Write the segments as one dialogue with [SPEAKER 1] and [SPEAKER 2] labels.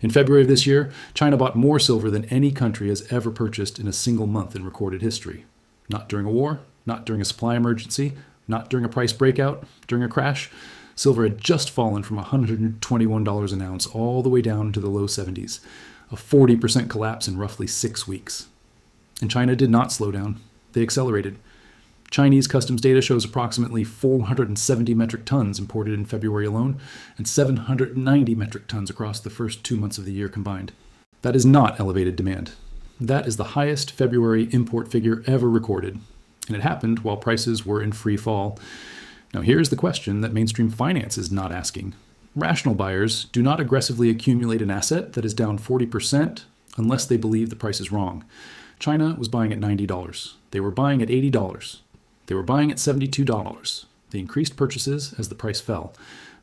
[SPEAKER 1] In February of this year, China bought more silver than any country has ever purchased in a single month in recorded history. Not during a war, not during a supply emergency, not during a price breakout, during a crash. Silver had just fallen from $121 an ounce all the way down to the low 70s, a 40% collapse in roughly 6 weeks. And China did not slow down. They accelerated. Chinese customs data shows approximately 470 metric tons imported in February alone, and 790 metric tons across the first 2 months of the year combined. That is not elevated demand. That is the highest February import figure ever recorded, and it happened while prices were in free fall. Now here's the question that mainstream finance is not asking. Rational buyers do not aggressively accumulate an asset that is down 40% unless they believe the price is wrong. China was buying at $90. They were buying at $80. They were buying at $72. They increased purchases as the price fell.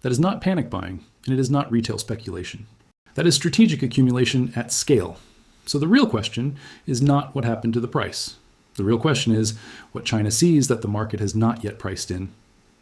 [SPEAKER 1] That is not panic buying, and it is not retail speculation. That is strategic accumulation at scale. So the real question is not what happened to the price. The real question is what China sees that the market has not yet priced in.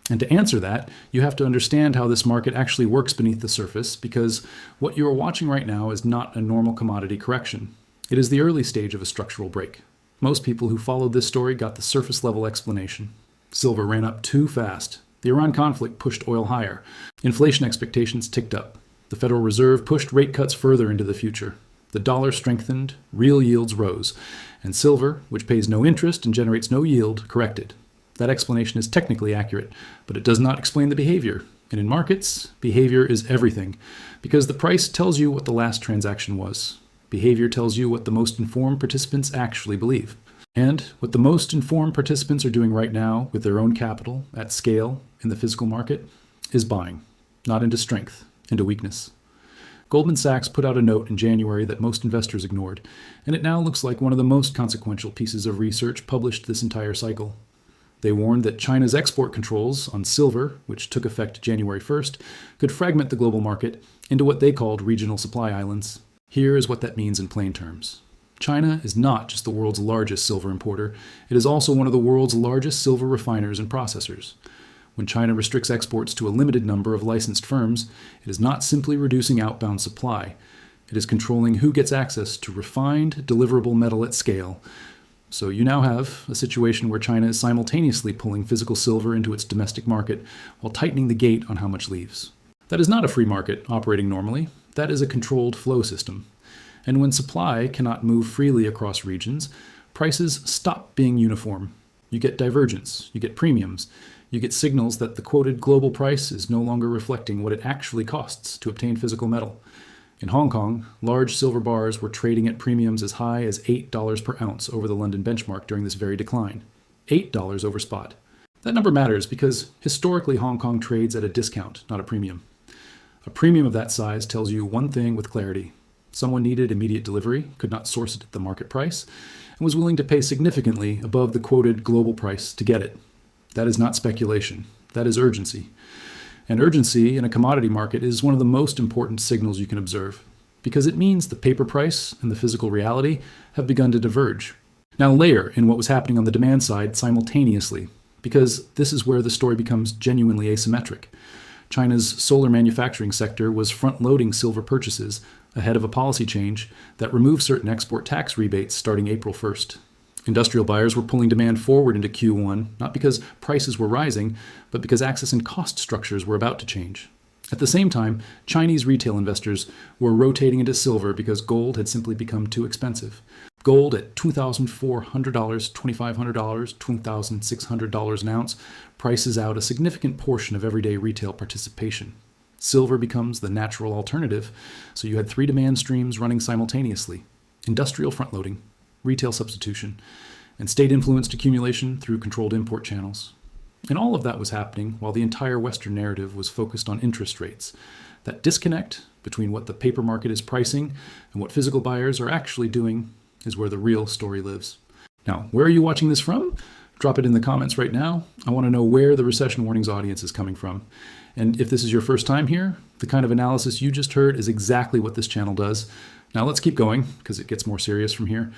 [SPEAKER 1] And to answer that, you have to understand how this market actually works beneath the surface, because what you are watching right now is not a normal commodity correction. It is the early stage of a structural break. Most people who followed this story got the surface level explanation. Silver ran up too fast. The Iran conflict pushed oil higher. Inflation expectations ticked up. The Federal Reserve pushed rate cuts further into the future. The dollar strengthened, real yields rose, and silver, which pays no interest and generates no yield, corrected. That explanation is technically accurate, but it does not explain the behavior. And in markets, behavior is everything, because the price tells you what the last transaction was. Behavior tells you what the most informed participants actually believe. And what the most informed participants are doing right now with their own capital at scale in the physical market is buying, not into strength, into weakness. Goldman Sachs put out a note in January that most investors ignored, and it now looks like one of the most consequential pieces of research published this entire cycle. They warned that China's export controls on silver, which took effect January 1st, could fragment the global market into what they called regional supply islands. Here is what that means in plain terms. China is not just the world's largest silver importer, it is also one of the world's largest silver refiners and processors. When China restricts exports to a limited number of licensed firms, it is not simply reducing outbound supply. It is controlling who gets access to refined, deliverable metal at scale. So you now have a situation where China is simultaneously pulling physical silver into its domestic market while tightening the gate on how much leaves. That is not a free market operating normally. That is a controlled flow system. And when supply cannot move freely across regions, prices stop being uniform. You get divergence, you get premiums, you get signals that the quoted global price is no longer reflecting what it actually costs to obtain physical metal. In Hong Kong, large silver bars were trading at premiums as high as $8 per ounce over the London benchmark during this very decline. $8 over spot. That number matters because historically Hong Kong trades at a discount, not a premium. A premium of that size tells you one thing with clarity. Someone needed immediate delivery, could not source it at the market price, and was willing to pay significantly above the quoted global price to get it. That is not speculation. That is urgency. And urgency in a commodity market is one of the most important signals you can observe, because it means the paper price and the physical reality have begun to diverge. Now layer in what was happening on the demand side simultaneously, because this is where the story becomes genuinely asymmetric. China's solar manufacturing sector was front-loading silver purchases ahead of a policy change that removed certain export tax rebates starting April 1st. Industrial buyers were pulling demand forward into Q1, not because prices were rising, but because access and cost structures were about to change. At the same time, Chinese retail investors were rotating into silver because gold had simply become too expensive. Gold at $2,400, $2,500, $2,600 an ounce prices out a significant portion of everyday retail participation. Silver becomes the natural alternative, so you had three demand streams running simultaneously: industrial frontloading, retail substitution, and state-influenced accumulation through controlled import channels. And all of that was happening while the entire Western narrative was focused on interest rates. That disconnect between what the paper market is pricing and what physical buyers are actually doing is where the real story lives. Now, where are you watching this from? Drop it in the comments right now. I want to know where the Recession Warnings audience is coming from. And if this is your first time here, the kind of analysis you just heard is exactly what this channel does. Now let's keep going, because it gets more serious from here.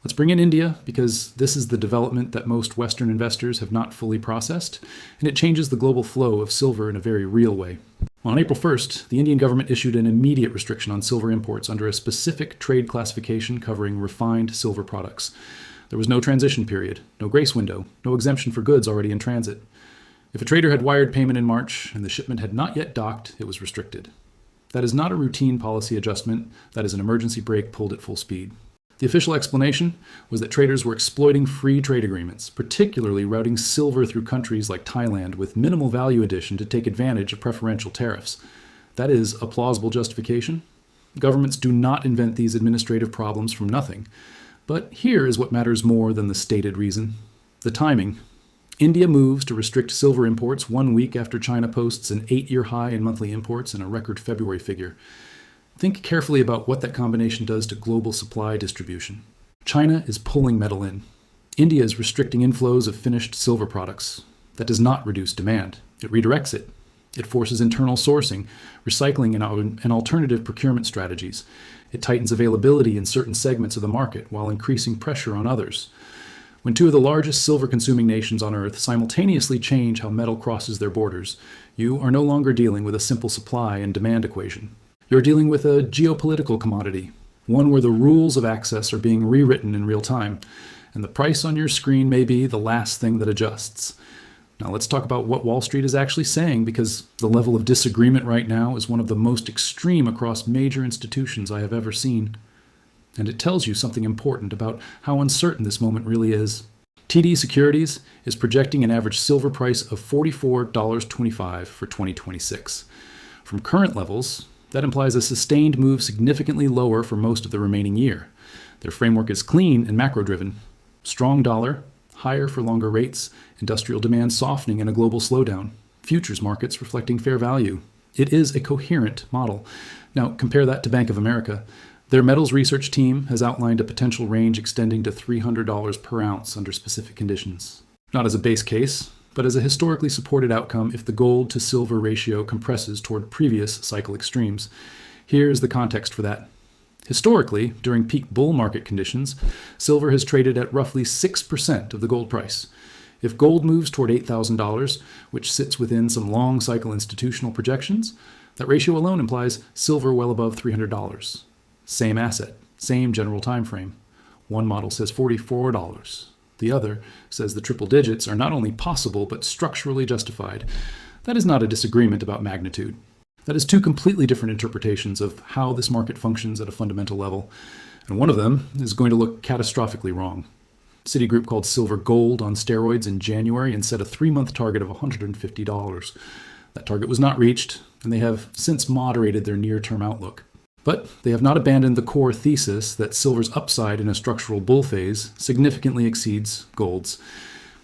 [SPEAKER 1] Let's bring in India, because this is the development that most Western investors have not fully processed, and it changes the global flow of silver in a very real way. On April 1st, the Indian government issued an immediate restriction on silver imports under a specific trade classification covering refined silver products. There was no transition period, no grace window, no exemption for goods already in transit. If a trader had wired payment in March and the shipment had not yet docked, it was restricted. That is not a routine policy adjustment, that is an emergency brake pulled at full speed. The official explanation was that traders were exploiting free trade agreements, particularly routing silver through countries like Thailand with minimal value addition to take advantage of preferential tariffs. That is a plausible justification. Governments do not invent these administrative problems from nothing. But here is what matters more than the stated reason: the timing. India moves to restrict silver imports 1 week after China posts an 8-year high in monthly imports and a record February figure. Think carefully about what that combination does to global supply distribution. China is pulling metal in. India is restricting inflows of finished silver products. That does not reduce demand. It redirects it. It forces internal sourcing, recycling, and alternative procurement strategies. It tightens availability in certain segments of the market while increasing pressure on others. When two of the largest silver-consuming nations on Earth simultaneously change how metal crosses their borders, you are no longer dealing with a simple supply and demand equation. You're dealing with a geopolitical commodity, one where the rules of access are being rewritten in real time, and the price on your screen may be the last thing that adjusts. Now let's talk about what Wall Street is actually saying, because the level of disagreement right now is one of the most extreme across major institutions I have ever seen. And it tells you something important about how uncertain this moment really is. TD Securities is projecting an average silver price of $44.25 for 2026. From current levels, that implies a sustained move significantly lower for most of the remaining year. Their framework is clean and macro-driven. Strong dollar, higher for longer rates, industrial demand softening in a global slowdown, futures markets reflecting fair value. It is a coherent model. Now compare that to Bank of America. Their metals research team has outlined a potential range extending to $300 per ounce under specific conditions. Not as a base case, but as a historically supported outcome if the gold to silver ratio compresses toward previous cycle extremes. Here's the context for that. Historically, during peak bull market conditions, silver has traded at roughly 6% of the gold price. If gold moves toward $8,000, which sits within some long cycle institutional projections, that ratio alone implies silver well above $300. Same asset, same general time frame. One model says $44. The other says the triple digits are not only possible, but structurally justified. That is not a disagreement about magnitude. That is two completely different interpretations of how this market functions at a fundamental level. And one of them is going to look catastrophically wrong. Citigroup called silver gold on steroids in January and set a 3-month target of $150. That target was not reached, and they have since moderated their near-term outlook. But they have not abandoned the core thesis that silver's upside in a structural bull phase significantly exceeds gold's.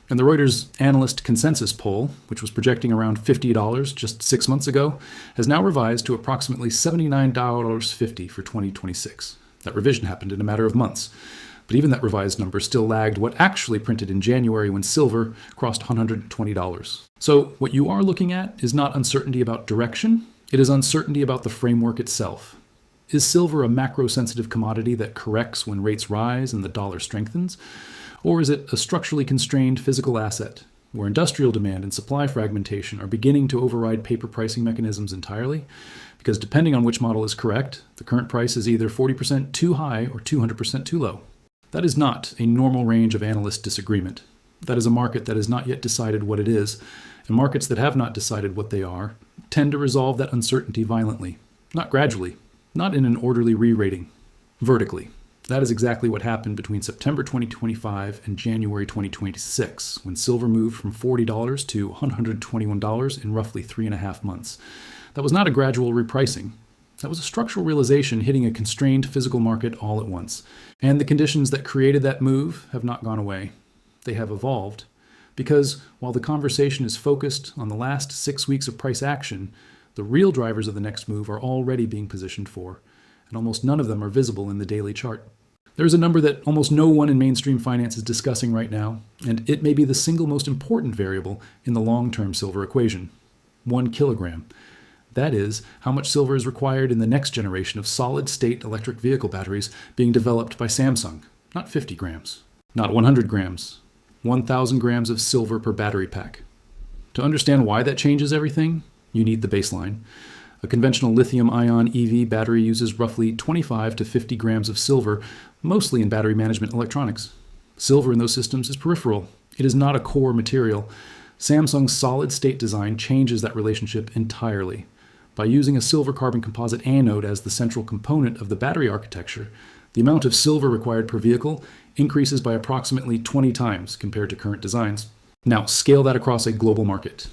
[SPEAKER 1] And the Reuters analyst consensus poll, which was projecting around $50 just 6 months ago, has now revised to approximately $79.50 for 2026. That revision happened in a matter of months. But even that revised number still lagged what actually printed in January when silver crossed $120. So what you are looking at is not uncertainty about direction, it is uncertainty about the framework itself. Is silver a macro-sensitive commodity that corrects when rates rise and the dollar strengthens? Or is it a structurally constrained physical asset, where industrial demand and supply fragmentation are beginning to override paper pricing mechanisms entirely? Because depending on which model is correct, the current price is either 40% too high or 200% too low. That is not a normal range of analyst disagreement. That is a market that has not yet decided what it is, and markets that have not decided what they are tend to resolve that uncertainty violently, not gradually. Not in an orderly re-rating, vertically. That is exactly what happened between September 2025 and January 2026, when silver moved from $40 to $121 in roughly 3.5 months. That was not a gradual repricing. That was a structural realization hitting a constrained physical market all at once. And the conditions that created that move have not gone away. They have evolved. Because while the conversation is focused on the last 6 weeks of price action, the real drivers of the next move are already being positioned for, and almost none of them are visible in the daily chart. There is a number that almost no one in mainstream finance is discussing right now, and it may be the single most important variable in the long-term silver equation: 1 kilogram. That is, how much silver is required in the next generation of solid-state electric vehicle batteries being developed by Samsung. Not 50 grams, not 100 grams, 1,000 grams of silver per battery pack. To understand why that changes everything, you need the baseline. A conventional lithium-ion EV battery uses roughly 25 to 50 grams of silver, mostly in battery management electronics. Silver in those systems is peripheral. It is not a core material. Samsung's solid-state design changes that relationship entirely. By using a silver carbon composite anode as the central component of the battery architecture, the amount of silver required per vehicle increases by approximately 20 times compared to current designs. Now, scale that across a global market.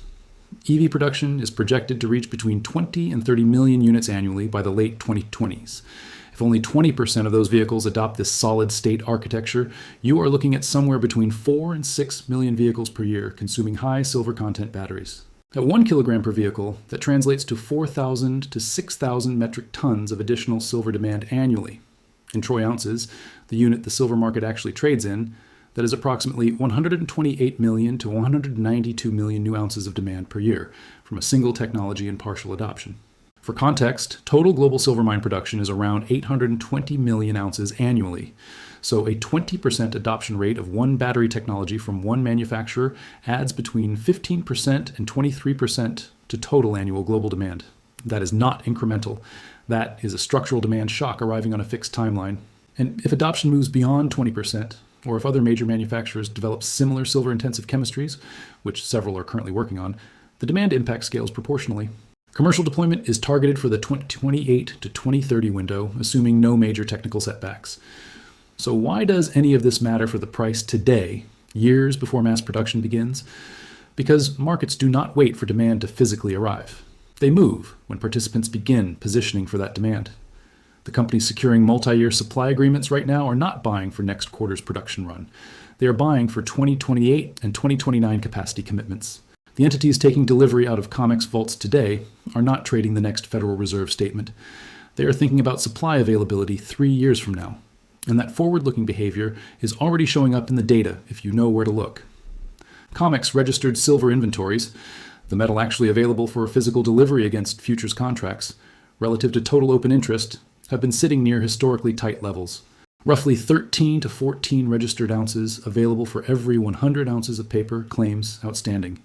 [SPEAKER 1] EV production is projected to reach between 20 and 30 million units annually by the late 2020s. If only 20% of those vehicles adopt this solid-state architecture, you are looking at somewhere between 4 and 6 million vehicles per year consuming high silver content batteries. At 1 kilogram per vehicle, that translates to 4,000 to 6,000 metric tons of additional silver demand annually. In troy ounces, the unit the silver market actually trades in, that is approximately 128 million to 192 million new ounces of demand per year from a single technology and partial adoption. For context, total global silver mine production is around 820 million ounces annually. So a 20% adoption rate of one battery technology from one manufacturer adds between 15% and 23% to total annual global demand. That is not incremental. That is a structural demand shock arriving on a fixed timeline. And if adoption moves beyond 20%, or if other major manufacturers develop similar silver-intensive chemistries, which several are currently working on, the demand impact scales proportionally. Commercial deployment is targeted for the 2028 to 2030 window, assuming no major technical setbacks. So why does any of this matter for the price today, years before mass production begins? Because markets do not wait for demand to physically arrive. They move when participants begin positioning for that demand. The companies securing multi-year supply agreements right now are not buying for next quarter's production run. They are buying for 2028 and 2029 capacity commitments. The entities taking delivery out of COMEX vaults today are not trading the next Federal Reserve statement. They are thinking about supply availability 3 years from now. And that forward-looking behavior is already showing up in the data if you know where to look. COMEX registered silver inventories, the metal actually available for physical delivery against futures contracts, relative to total open interest, have been sitting near historically tight levels. Roughly 13 to 14 registered ounces available for every 100 ounces of paper claims outstanding.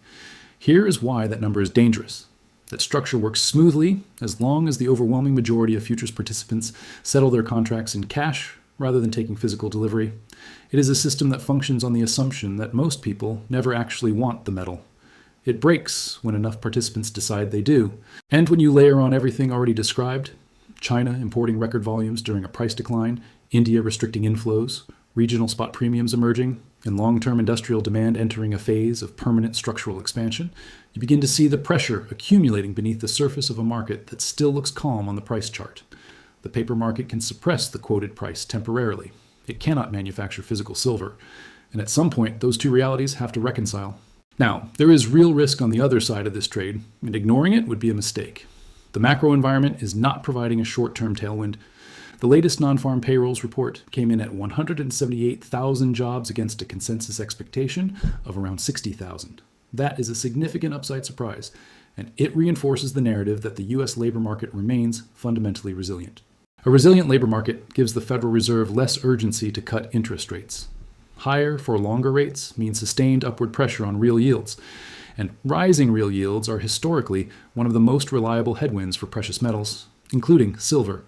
[SPEAKER 1] Here is why that number is dangerous. That structure works smoothly as long as the overwhelming majority of futures participants settle their contracts in cash rather than taking physical delivery. It is a system that functions on the assumption that most people never actually want the metal. It breaks when enough participants decide they do. And when you layer on everything already described, China importing record volumes during a price decline, India restricting inflows, regional spot premiums emerging, and long-term industrial demand entering a phase of permanent structural expansion, you begin to see the pressure accumulating beneath the surface of a market that still looks calm on the price chart. The paper market can suppress the quoted price temporarily. It cannot manufacture physical silver, and at some point those two realities have to reconcile. Now, there is real risk on the other side of this trade, and ignoring it would be a mistake. The macro environment is not providing a short-term tailwind. The latest non-farm payrolls report came in at 178,000 jobs against a consensus expectation of around 60,000. That is a significant upside surprise, and it reinforces the narrative that the U.S. labor market remains fundamentally resilient. A resilient labor market gives the Federal Reserve less urgency to cut interest rates. Higher for longer rates means sustained upward pressure on real yields, and rising real yields are historically one of the most reliable headwinds for precious metals, including silver.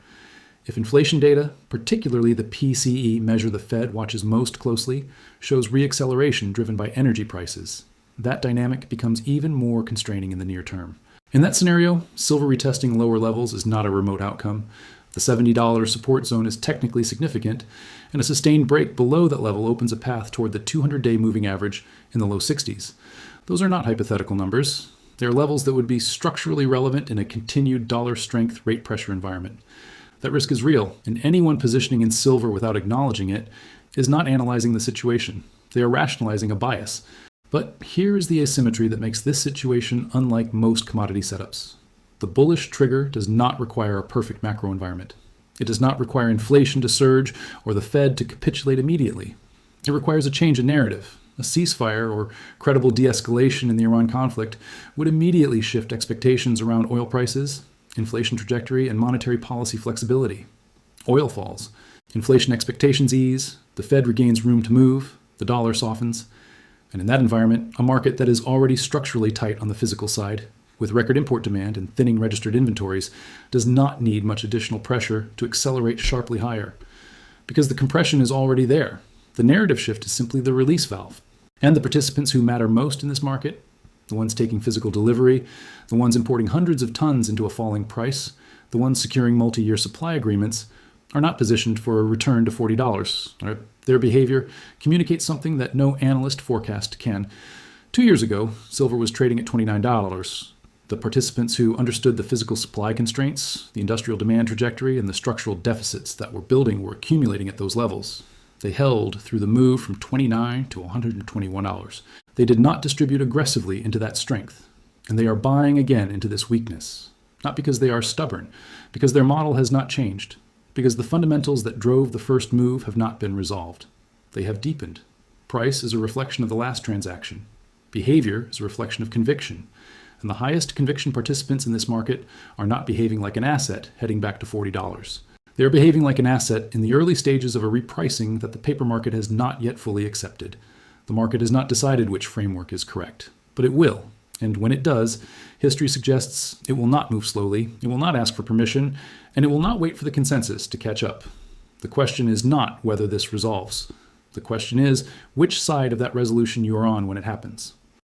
[SPEAKER 1] If inflation data, particularly the PCE measure the Fed watches most closely, shows reacceleration driven by energy prices, that dynamic becomes even more constraining in the near term. In that scenario, silver retesting lower levels is not a remote outcome. The $70 support zone is technically significant, and a sustained break below that level opens a path toward the 200-day moving average in the low 60s. Those are not hypothetical numbers. They're levels that would be structurally relevant in a continued dollar strength rate pressure environment. That risk is real, and anyone positioning in silver without acknowledging it is not analyzing the situation. They are rationalizing a bias. But here is the asymmetry that makes this situation unlike most commodity setups. The bullish trigger does not require a perfect macro environment. It does not require inflation to surge or the Fed to capitulate immediately. It requires a change in narrative. A ceasefire or credible de-escalation in the Iran conflict would immediately shift expectations around oil prices, inflation trajectory, and monetary policy flexibility. Oil falls. Inflation expectations ease. The Fed regains room to move. The dollar softens. And in that environment, a market that is already structurally tight on the physical side with record import demand and thinning registered inventories, does not need much additional pressure to accelerate sharply higher, because the compression is already there. The narrative shift is simply the release valve. And the participants who matter most in this market, the ones taking physical delivery, the ones importing hundreds of tons into a falling price, the ones securing multi-year supply agreements, are not positioned for a return to $40. Their behavior communicates something that no analyst forecast can. 2 years ago, silver was trading at $29. The participants who understood the physical supply constraints, the industrial demand trajectory, and the structural deficits that were building were accumulating at those levels. They held through the move from $29 to $121. They did not distribute aggressively into that strength, and they are buying again into this weakness. Not because they are stubborn, because their model has not changed, because the fundamentals that drove the first move have not been resolved. They have deepened. Price is a reflection of the last transaction. Behavior is a reflection of conviction. And the highest conviction participants in this market are not behaving like an asset heading back to $40. They are behaving like an asset in the early stages of a repricing that the paper market has not yet fully accepted. The market has not decided which framework is correct, but it will. And when it does, history suggests it will not move slowly, it will not ask for permission, and it will not wait for the consensus to catch up. The question is not whether this resolves. The question is which side of that resolution you are on when it happens.